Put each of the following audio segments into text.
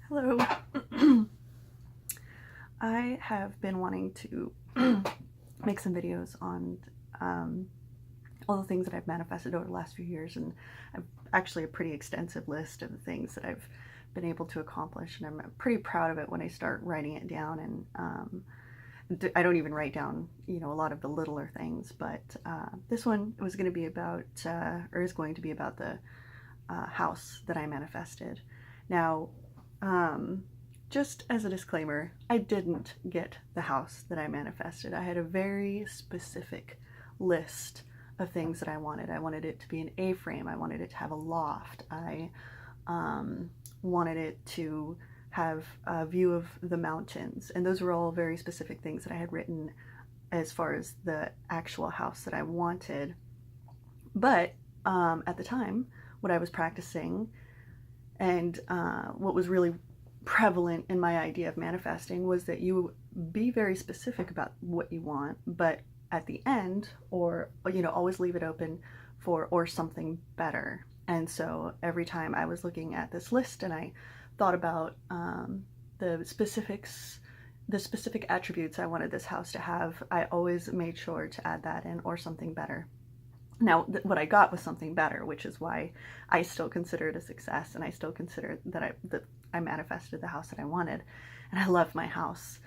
Hello. I have been wanting to make some videos on all the things that I've manifested over the last few years, and I've actually a pretty extensive list of the things that I've been able to accomplish, and I'm pretty proud of it when I start writing it down. And I don't even write down, a lot of the littler things, but this one was going to be about, or is going to be about the house that I manifested. Now, just as a disclaimer, I didn't get the house that I manifested. I had a very specific list of things that I wanted. I wanted it to be an A-frame. I wanted it to have a loft. I wanted it to have a view of the mountains. And those were all very specific things that I had written as far as the actual house that I wanted. But at the time, what I was practicing and what was really prevalent in my idea of manifesting was that you be very specific about what you want, but at the end, or always leave it open for or something better. And so every time I was looking at this list and I thought about the specifics, the specific attributes I wanted this house to have, I always made sure to add that in, or something better. Now, what I got was something better, which is why I still consider it a success, and I still consider that I manifested the house that I wanted, and I love my house.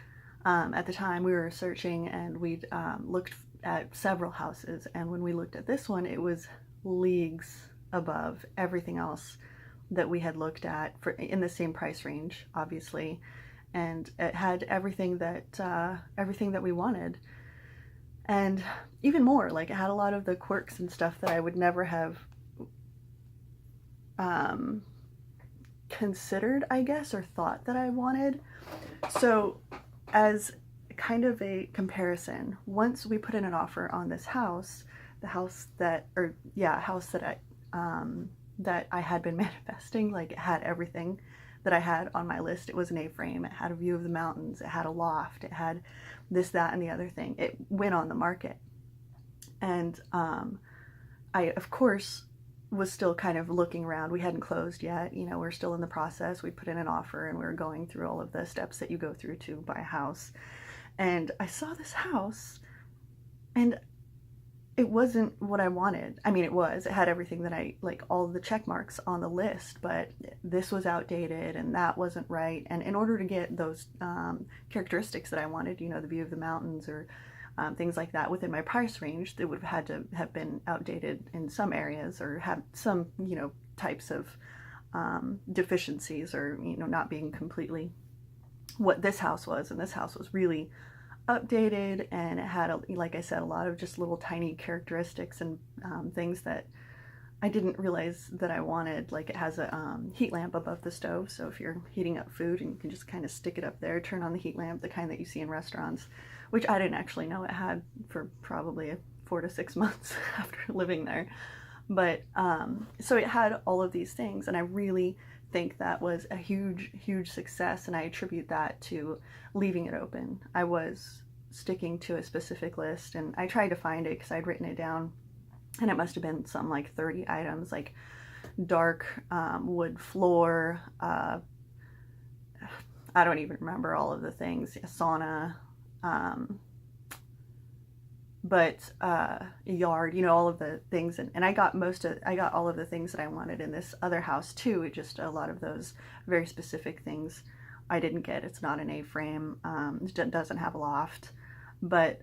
At the time, we were searching, and we'd looked at several houses, and when we looked at this one, it was leagues above everything else that we had looked at in the same price range, obviously, and it had everything that we wanted. And even more, like, it had a lot of the quirks and stuff that I would never have considered, I guess, or thought that I wanted. So as kind of a comparison, once we put in an offer on this house, the house that, that I had been manifesting, like, it had everything that I had on my list. It was an A-frame. It had a view of the mountains. It had a loft. It had this, that, and the other thing. It went on the market. And I, of course, was still kind of looking around. We hadn't closed yet. We're still in the process. We put in an offer, and we were going through all of the steps that you go through to buy a house. And I saw this house, and it wasn't what I wanted. I mean, it had everything that I, like, all the check marks on the list, but this was outdated and that wasn't right. And in order to get those characteristics that I wanted, the view of the mountains, or things like that within my price range, it would have had to have been outdated in some areas, or have some, types of deficiencies, or, not being completely what this house was. And this house was really updated, and it had, like I said, a lot of just little tiny characteristics and things that I didn't realize that I wanted. Like, it has a heat lamp above the stove, so if you're heating up food, and you can just kind of stick it up there, turn on the heat lamp, the kind that you see in restaurants, which I didn't actually know it had for probably 4 to 6 months after living there. But so it had all of these things, and I really think that was a huge success, and I attribute that to leaving it open. I was sticking to a specific list, and I tried to find it because I'd written it down, and it must have been some like 30 items, like dark wood floor, I don't even remember all of the things, a sauna, but yard, all of the things, and I got all of the things that I wanted in this other house too. It just, a lot of those very specific things I didn't get. It's not an A-frame, it doesn't have a loft, but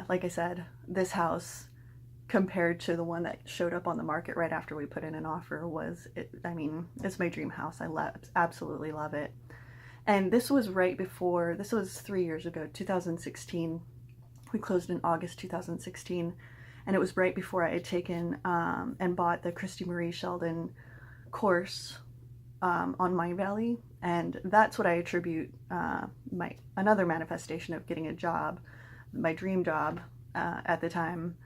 like I said, this house, compared to the one that showed up on the market right after we put in an offer, it's my dream house. I absolutely love it. And this was this was 3 years ago, 2016. We closed in August 2016, and it was right before I had taken and bought the Christy Marie Sheldon course on Mindvalley, and that's what I attribute another manifestation of getting a job, my dream job at the time.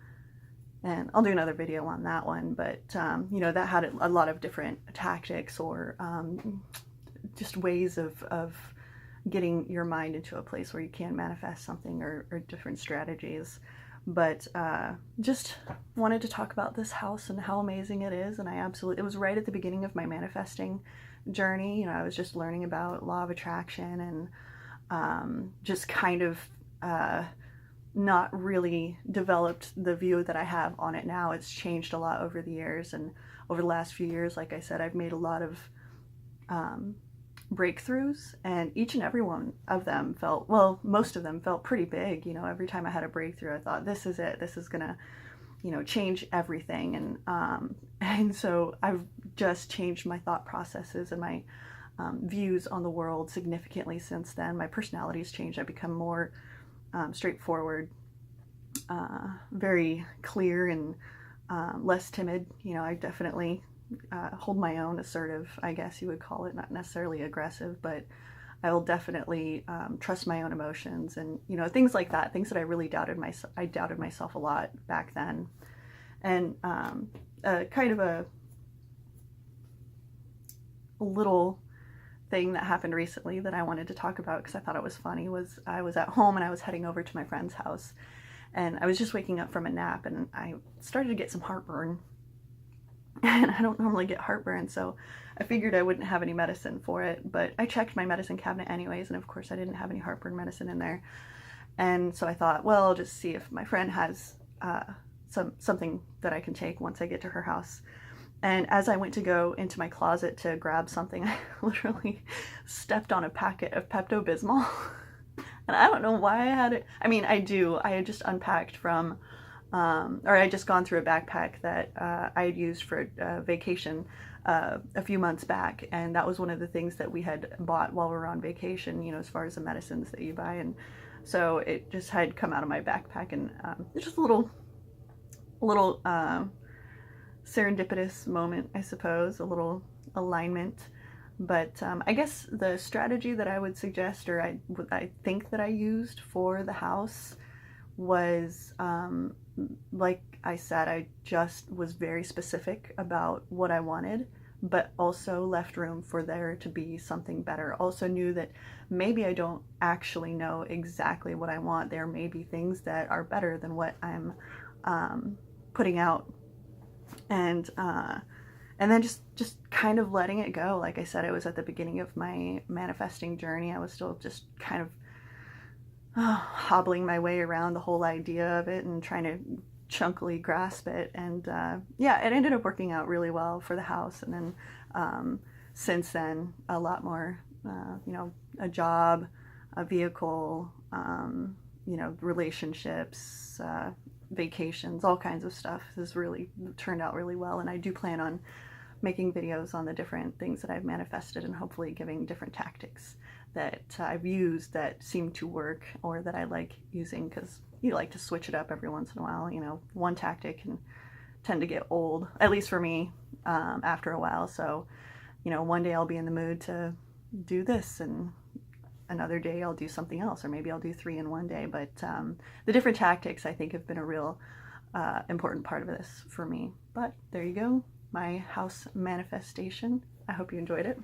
And I'll do another video on that one, but that had a lot of different tactics, or just ways of getting your mind into a place where you can manifest something, or different strategies. But just wanted to talk about this house and how amazing it is. And it was right at the beginning of my manifesting journey. You know, I was just learning about law of attraction and just kind of not really developed the view that I have on it now. It's changed a lot over the years, and over the last few years, like I said, I've made a lot of breakthroughs, and each and every one of them felt, well, most of them felt pretty big. You know, every time I had a breakthrough, I thought, this is it. This is gonna, you know, change everything. And so I've just changed my thought processes and my views on the world significantly since then. My personality's changed. I've become more straightforward, very clear, and less timid. You know, I definitely hold my own, assertive, I guess you would call it, not necessarily aggressive, but I will definitely trust my own emotions, and, you know, things like that, things that I really doubted myself. I doubted myself a lot back then. And kind of a little thing that happened recently that I wanted to talk about because I thought it was funny was I was at home and I was heading over to my friend's house, and I was just waking up from a nap, and I started to get some heartburn. And I don't normally get heartburn, so I figured I wouldn't have any medicine for it, but I checked my medicine cabinet anyways, and of course I didn't have any heartburn medicine in there. And so I thought, well, I'll just see if my friend has something that I can take once I get to her house. And as I went to go into my closet to grab something, I literally stepped on a packet of Pepto-Bismol. And I don't know why I had it. I mean, I had just unpacked from or I had just gone through a backpack that I had used for a vacation a few months back, and that was one of the things that we had bought while we were on vacation, you know, as far as the medicines that you buy. And so it just had come out of my backpack, and it's just a little serendipitous moment, I suppose, a little alignment. But I guess the strategy that I would suggest, or I think that I used for the house, was like I said, I just was very specific about what I wanted, but also left room for there to be something better. Also knew that maybe I don't actually know exactly what I want. There may be things that are better than what I'm putting out. And then just kind of letting it go. Like I said, it was at the beginning of my manifesting journey. I was still just kind of hobbling my way around the whole idea of it and trying to chunkily grasp it. And yeah, it ended up working out really well for the house. And then since then, a lot more, you know, a job, a vehicle, you know, relationships, vacations, all kinds of stuff has really turned out really well. And I do plan on making videos on the different things that I've manifested, and hopefully giving different tactics that I've used that seem to work, or that I like using, because you like to switch it up every once in a while. You know, one tactic can tend to get old, at least for me, after a while. So, you know, one day I'll be in the mood to do this, and another day I'll do something else, or maybe I'll do 3 in one day. But the different tactics, I think, have been a real important part of this for me. But there you go, my house manifestation. I hope you enjoyed it.